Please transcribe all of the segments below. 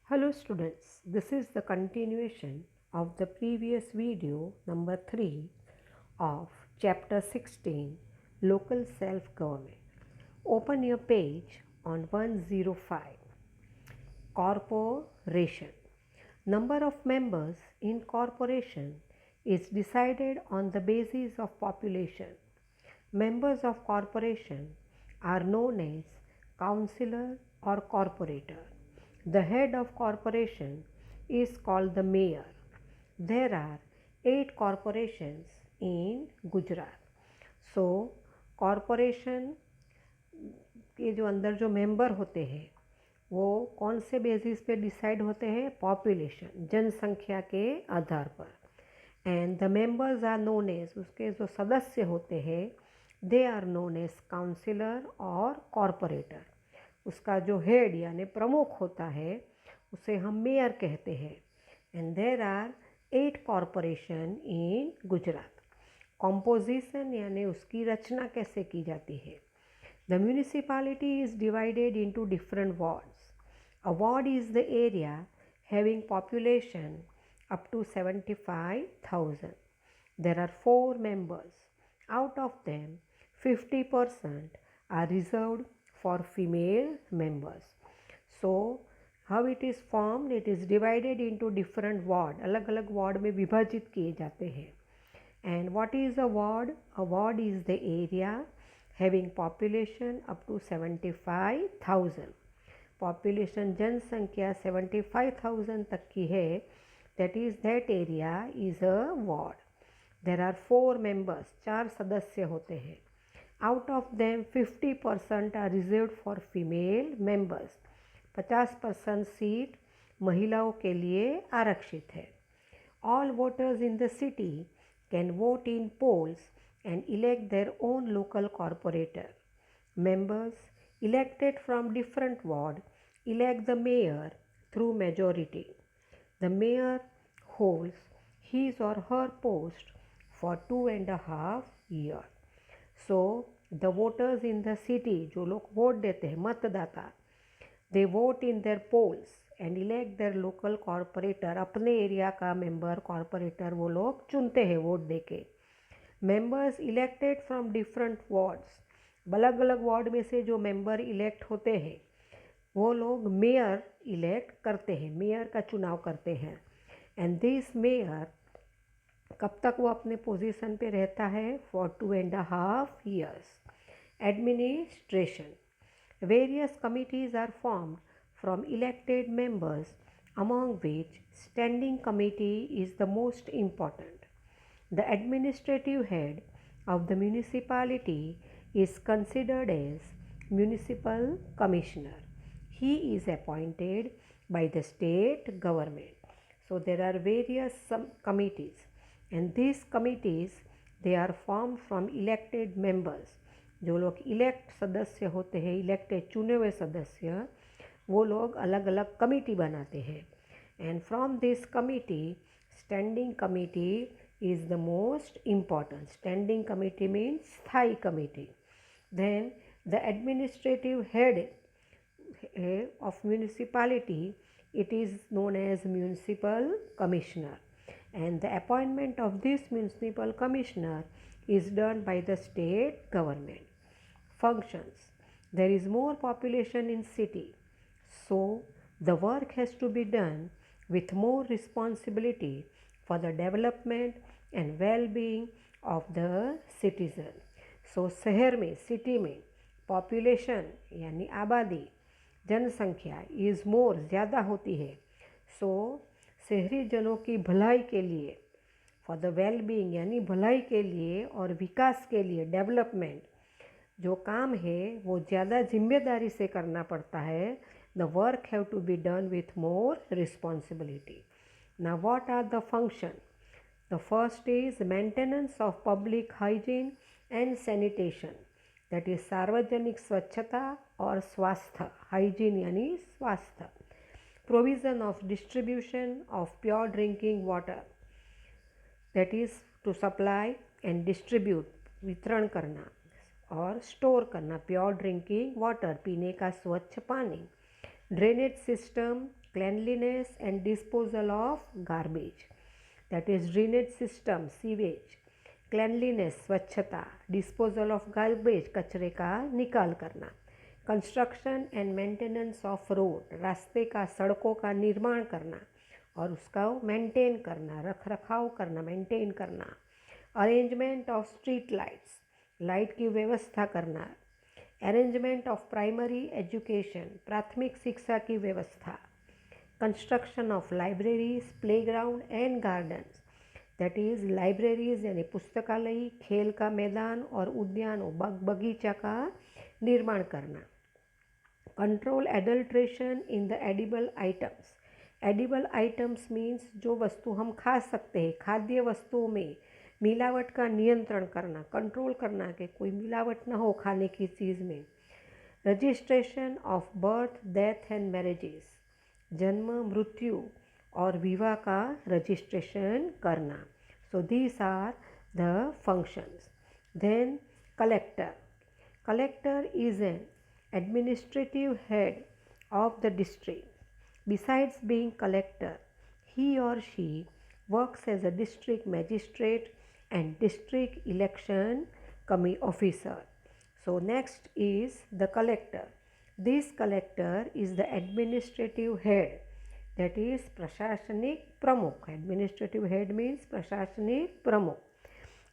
Hello students, this is the continuation of the previous video number 3 of chapter 16 Local Self-Government. Open your page on 105. Corporation. Number of members in corporation is decided on the basis of population. Members of corporation are known as councillor or corporator. The head of corporation is called the mayor. There are 8 corporations in Gujarat. So, corporation के जो अंदर जो member होते हैं वो कौन से basis पे डिसाइड होते हैं? पॉपुलेशन, जनसंख्या के आधार पर. And the members are known as, उसके जो सदस्य होते हैं they are known as councillor और कॉरपोरेटर. उसका जो हेड यानी प्रमुख होता है उसे हम मेयर कहते हैं. And there are 8 corporation in Gujarat. Composition यानी उसकी रचना कैसे की जाती है? The municipality is divided into different wards. A ward is the area having population up to 75,000. There are 4 members. Out of them, 50% are reserved for female members. So, how it is formed? It is divided into different ward. अलग अलग ward में विभाजित किए जाते हैं. And what is a ward? A ward is the area having population up to 75,000. Population जनसंख्या 75,000 तक की है. that area is a ward. There are 4 members, 4 सदस्य होते हैं. Out of them 50% are reserved for female members. 50% seat महिलाओं के लिए आरक्षित है. All voters in the city can vote in polls and elect their own local corporator. Members elected from different ward elect the mayor through majority. The mayor holds his or her post for 2.5 years. So, the voters in the city, जो लोग vote देते हैं, मतदाता, they vote in their polls and elect their local corporator. अपने area का member corporator वो लोग चुनते हैं वोट देके. Members elected from different wards. अलग अलग वार्ड में से जो मेंबर इलेक्ट होते हैं वो लोग मेयर इलेक्ट करते हैं, मेयर का चुनाव करते हैं. एंड दिस मेयर कब तक वो अपने पोजीशन पे रहता है? For 2.5 years. Administration. Various committees are formed from elected members among which standing committee is the most important. The administrative head of the municipality is considered as municipal commissioner. He is appointed by the state government. So there are various committees, and these committees they are formed from elected members. जो लोग elect सदस्य होते हैं, elected चुने हुए सदस्य, वो लोग अलग अलग कमिटी बनाते हैं. And from this committee standing committee is the most important. Standing committee means स्थायी committee. Then the administrative head of municipality, it is known as municipal commissioner, and the appointment of this municipal commissioner is done by the state government. Functions. There is more population in city, so the work has to be done with more responsibility for the development and well-being of the citizen. So शहर में, city में population यानी आबादी, जनसंख्या is more ज़्यादा होती है. सो शहरी जनों की भलाई के लिए, फॉर द वेल बीइंग यानी भलाई के लिए और विकास के लिए, डेवलपमेंट जो काम है वो ज़्यादा जिम्मेदारी से करना पड़ता है. The work have to be done with more responsibility. Now what are the function? The first is maintenance of public hygiene and sanitation. That is सार्वजनिक स्वच्छता और स्वास्थ्य. हाइजीन यानी स्वास्थ्य. Provision of distribution of pure drinking water. That is to supply and distribute, वितरण करना और store करना प्योर ड्रिंकिंग वाटर, पीने का स्वच्छ पानी. Drainage system, cleanliness and disposal of garbage, that is drainage system, sewage, cleanliness स्वच्छता, डिस्पोजल ऑफ गार्बेज कचरे का निकाल करना, construction and maintenance of road, रास्ते का सड़कों का निर्माण करना और उसका मेंटेन करना, रख रखाव करना, मेंटेन करना, arrangement of street lights, light की व्यवस्था करना, अरेंजमेंट ऑफ प्राइमरी एजुकेशन, प्राथमिक शिक्षा की व्यवस्था, construction of libraries, playground and gardens, that is libraries यानी पुस्तकालय, खेल का मैदान और उद्यानों, बगीचा का निर्माण करना, control adulteration in the edible items, edible items means जो वस्तु हम खा सकते हैं, खाद्य वस्तुओं में मिलावट का नियंत्रण करना, कंट्रोल करना कि कोई मिलावट ना हो खाने की चीज़ में, registration of birth, death and marriages, जन्म, मृत्यु और विवाह का रजिस्ट्रेशन करना. So these are the functions. Then collector. Collector is an administrative head of the district. Besides being collector, he or she works as a district magistrate and district election officer. So next is the collector. This collector is the administrative head, that is prashashanik pramukh. Administrative head means prashashanik pramukh.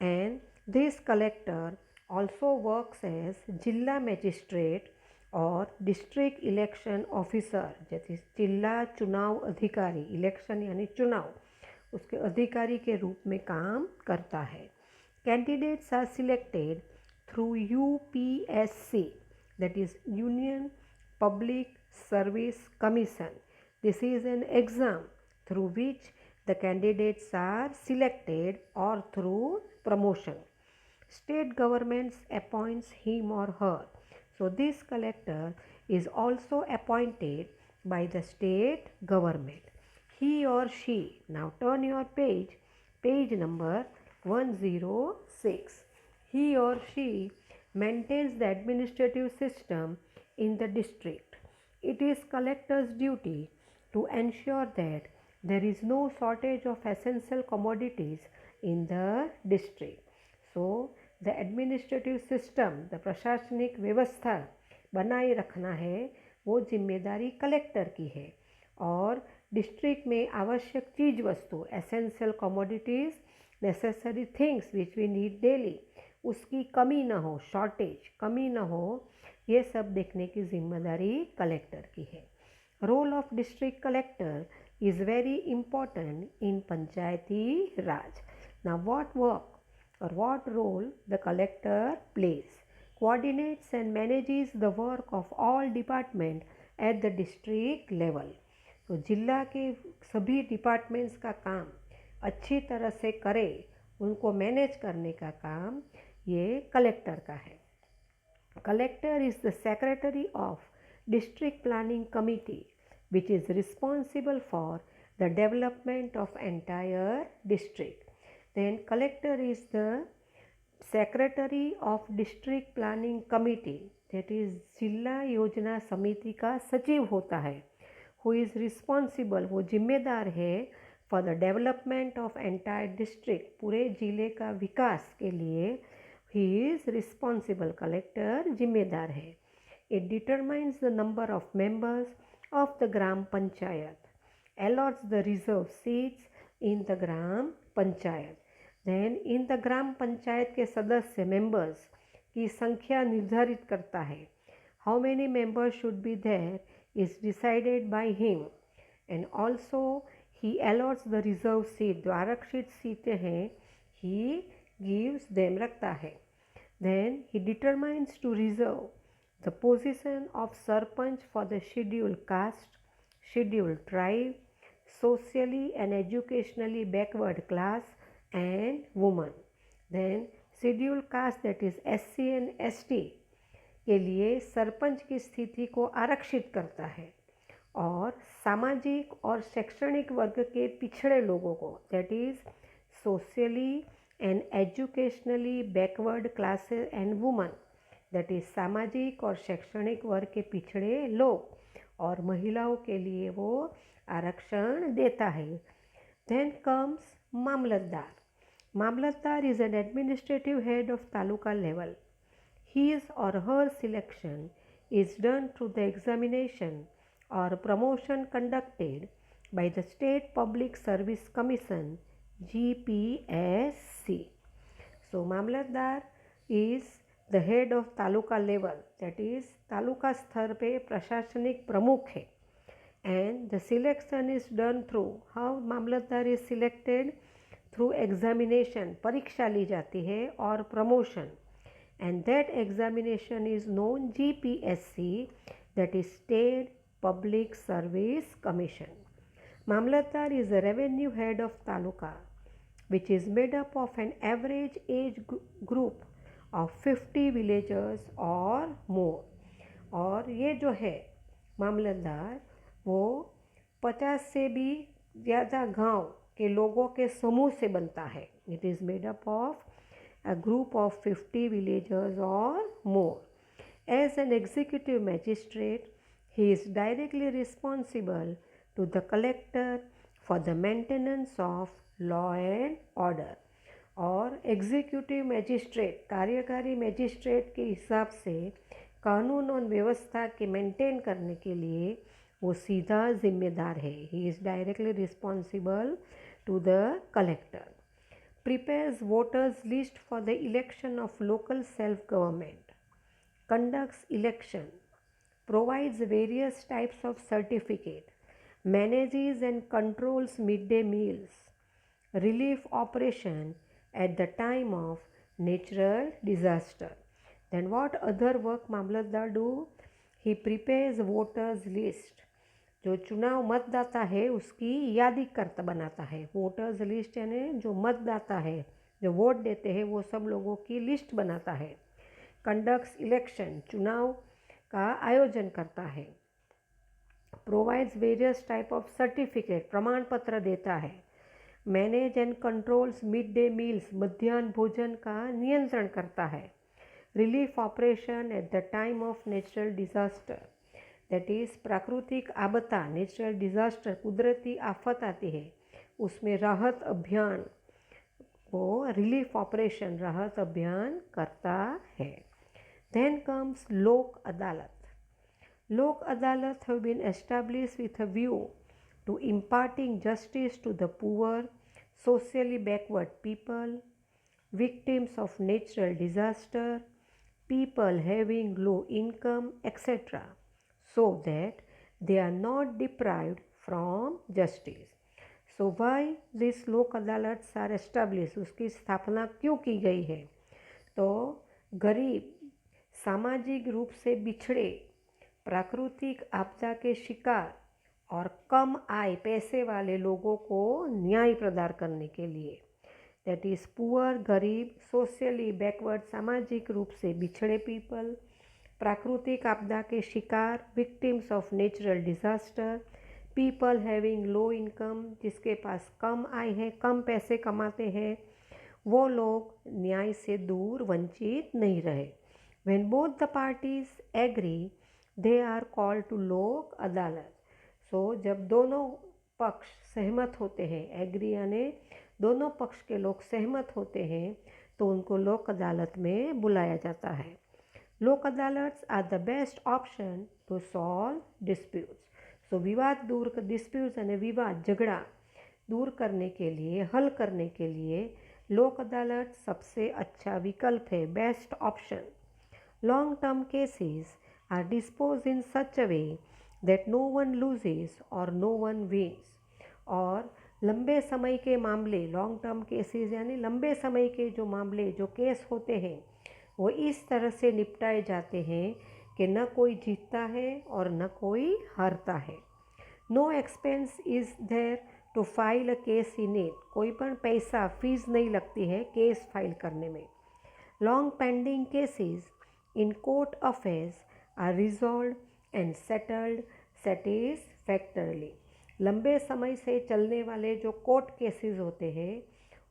And this collector also works as जिला magistrate और district election officer, जैसे जिला चुनाव अधिकारी, election यानी चुनाव, उसके अधिकारी के रूप में काम करता है. Candidates are selected through UPSC, that is Union Public Service Commission. This is an exam through which the candidates are selected or through promotion. State governments appoints him or her. So this collector is also appointed by the state government. He or she, now turn your page, page number 106. He or she maintains the administrative system in the district. It is collector's duty to ensure that there is no shortage of essential commodities in the district. So the administrative system, the प्रशासनिक व्यवस्था बनाए रखना है वो जिम्मेदारी collector की है. और डिस्ट्रिक्ट में आवश्यक चीज़ वस्तु, essential commodities, necessary things which we need daily, उसकी कमी ना हो, शॉर्टेज कमी ना हो, ये सब देखने की जिम्मेदारी कलेक्टर की है. Role of district collector is very important in Panchayati Raj. Now what work or what role the collector plays? Coordinates and manages the work of all department at the district level. तो जिला के सभी डिपार्टमेंट्स का काम अच्छी तरह से करे, उनको मैनेज करने का काम ये कलेक्टर का है. Collector is the secretary of district planning committee which is responsible for the development of entire district. Then collector is the secretary of district planning committee, that is जिला योजना समिति का सचिव होता है. who is responsible, वो जिम्मेदार है for the development of entire district, पूरे जिले का विकास के लिए he is responsible, collector जिम्मेदार है. It determines the number of members of the gram panchayat, allots the reserved seats in the gram panchayat. Then in the gram panchayat के सदस्य members की संख्या निर्धारित करता है. How many members should be there is decided by him. And also he allots the reserve seat, जो आरक्षित सीटें हैं ही गिव्स देम, रखता है. Then he determines to reserve the position of sarpanch for the scheduled caste, scheduled tribe, socially and educationally backward class and women. Then scheduled caste, that is SC and ST के लिए सरपंच की स्थिति को आरक्षित करता है. और सामाजिक और शैक्षणिक वर्ग के पिछड़े लोगों को, that is socially and educationally backward classes and women, that is सामाजिक और शैक्षणिक वर्ग के पिछड़े लोग, और महिलाओं के लिए वो आरक्षण देता है। Then comes mamlatdar. Mamlatdar is an administrative head of taluka level. His or her selection is done through the examination or promotion conducted by the State Public Service Commission GPSC. So mamlatdar is the head of taluka level, that is taluka स्तर पे प्रशासनिक प्रमुख है. And the selection is done through, how mamlatdar is selected? Through examination, परीक्षा ली जाती है, और promotion, and that examination is known GPSC, that is State Public Service Commission. Mamlatdar is the revenue head of taluka, which is made up of an average age group of 50 villagers or more. और ये जो है मामलतदार वो 50 से भी ज़्यादा गांव के लोगों के समूह से बनता है. It is made up of a group of 50 villagers or more. As an executive magistrate, he is directly responsible to the collector for the maintenance of law and order. और एग्जीक्यूटिव मैजिस्ट्रेट, कार्यकारी magistrate के हिसाब से कानून और व्यवस्था के maintain करने के लिए वो सीधा जिम्मेदार है. He is directly responsible to the collector. Prepares voters list for the election of local self-government, conducts election, provides various types of certificate, manages and controls midday meals, relief operation at the time of natural disaster. Then what other work mamlatdar do? He prepares voters list. जो चुनाव मतदाता है उसकी यादी करता बनाता है. Voters list यानी जो मतदाता है, जो वोट देते हैं, वो सब लोगों की लिस्ट बनाता है. कंडक्ट्स इलेक्शन, चुनाव का आयोजन करता है. Provides various type of certificate, प्रमाण पत्र देता है. Manage and controls mid day meals, मध्याह्न भोजन का नियंत्रण करता है. Relief operation at the time of natural disaster, that is प्राकृतिक आपदा, नेचुरल डिज़ास्टर, कुदरती आफत आती है, उसमें राहत अभियान, वो रिलीफ ऑपरेशन, राहत अभियान करता है. देन कम्स लोक Adalat. Lok Adalat have been established with a view to imparting justice to the poor, socially backward people, victims of natural disaster, people having low income, etc., so that they are not deprived from justice. So why these lok adalats are established? उसकी स्थापना क्यों की गई है? तो गरीब, सामाजिक रूप से बिछड़े, प्राकृतिक आपदा के शिकार और कम आय पैसे वाले लोगों को न्याय प्रदान करने के लिए. दैट इज़ पुअर, गरीब, सोशली बैकवर्ड, सामाजिक रूप से बिछड़े पीपल, प्राकृतिक आपदा के शिकार, victims of natural disaster, people having low income, जिसके पास कम आय है, कम पैसे कमाते हैं, वो लोग न्याय से दूर, वंचित नहीं रहे. When both the parties agree they are called to Lok Adalat. सो जब दोनों पक्ष सहमत होते हैं, एग्री यानी दोनों पक्ष के लोग सहमत होते हैं, तो उनको लोक अदालत में बुलाया जाता है. Lok Adalats are the best option to solve disputes. So विवाद दूर कर, डिस्प्यूट्स यानी विवाद, झगड़ा दूर करने के लिए, हल करने के लिए लोक अदालत सबसे अच्छा विकल्प है, best option. Long term cases are dispose in such a way that no one loses और नो वन विन्स. और लंबे समय के मामले, लॉन्ग टर्म केसेस यानी लंबे समय के जो मामले, जो केस होते हैं, वो इस तरह से निपटाए जाते हैं कि न कोई जीतता है और न कोई हारता है. No expense is there to file a case in it. कोई पण पैसा, फीस नहीं लगती है केस फाइल करने में. Long pending cases in court affairs are resolved and settled satisfactorily. लंबे समय से चलने वाले जो कोर्ट केसेस होते हैं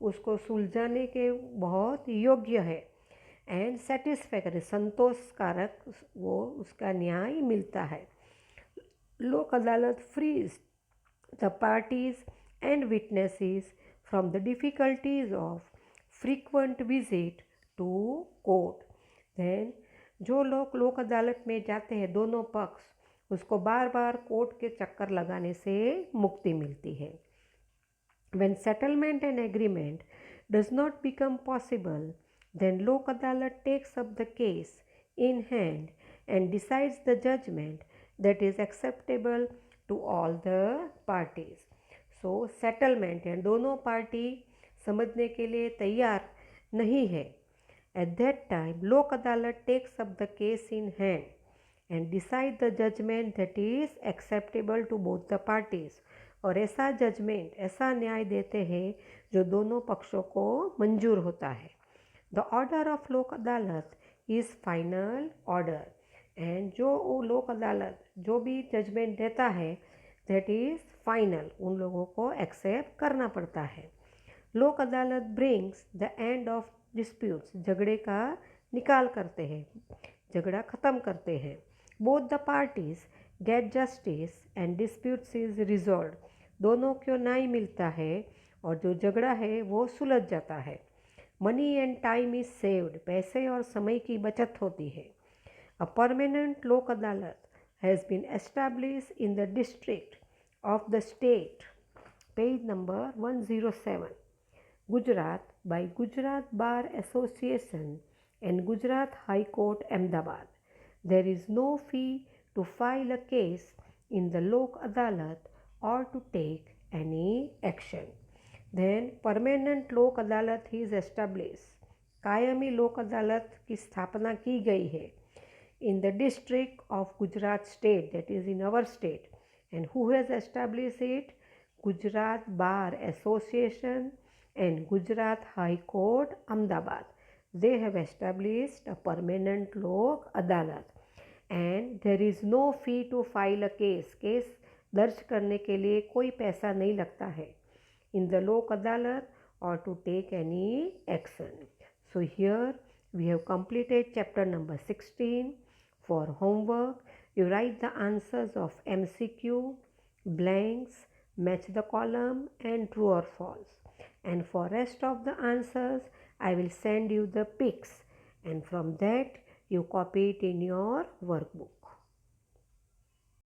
उसको सुलझाने के बहुत योग्य है. एंड सेटिस्फैक्टरी, संतोषकारक, वो उसका न्याय मिलता है. Lok Adalat frees the parties and witnesses from the difficulties of frequent visit to court. Then जो लोग लोक अदालत में जाते हैं दोनों पक्ष उसको बार बार कोर्ट के चक्कर लगाने से मुक्ति मिलती है. When settlement and agreement does not become possible, then Lok Adalat takes up the case in hand and decides the judgment that is acceptable to all the parties. So settlement and दोनों party समझने के लिए तैयार नहीं है. At that time, Lok Adalat takes up the case in hand and decide the judgment that is acceptable to both the parties. और ऐसा judgement ऐसा न्याय देते हैं जो दोनों पक्षों को मंजूर होता है. द ऑर्डर ऑफ लोक अदालत इज़ फाइनल ऑर्डर. एंड जो लोक अदालत जो भी जजमेंट देता है दैट इज़ फाइनल, उन लोगों को एक्सेप्ट करना पड़ता है. लोक अदालत brings the end of disputes, झगड़े का निकाल करते हैं, झगड़ा ख़त्म करते हैं. Both the parties gate justice and disputes is resolve, दोनों को न्याय मिलता है और जो झगड़ा है वो सुलझ जाता है. Money and time is saved, पैसे और समय की बचत होती है. अ permanent Lok Adalat has been establish in the district of the state, page number 107, Gujarat by Gujarat Bar Association and Gujarat High Court Ahmedabad. There is no fee to file a case in the Lok Adalat or to take any action. Then permanent Lok Adalat is established. कायमी लोक अदालत की स्थापना की गई है in the district of Gujarat state, that is in our state. And who has established it? Gujarat Bar Association and Gujarat High Court Ahmedabad. They have established a permanent Lok Adalat and there is no fee to file a case. Case दर्ज करने के लिए कोई पैसा नहीं लगता है in the Lok Adalat or to take any action. So here we have completed chapter number 16. For homework, you write the answers of MCQ, blanks, match the column and true or false. And for rest of the answers, I will send you the pics and from that you copy it in your workbook.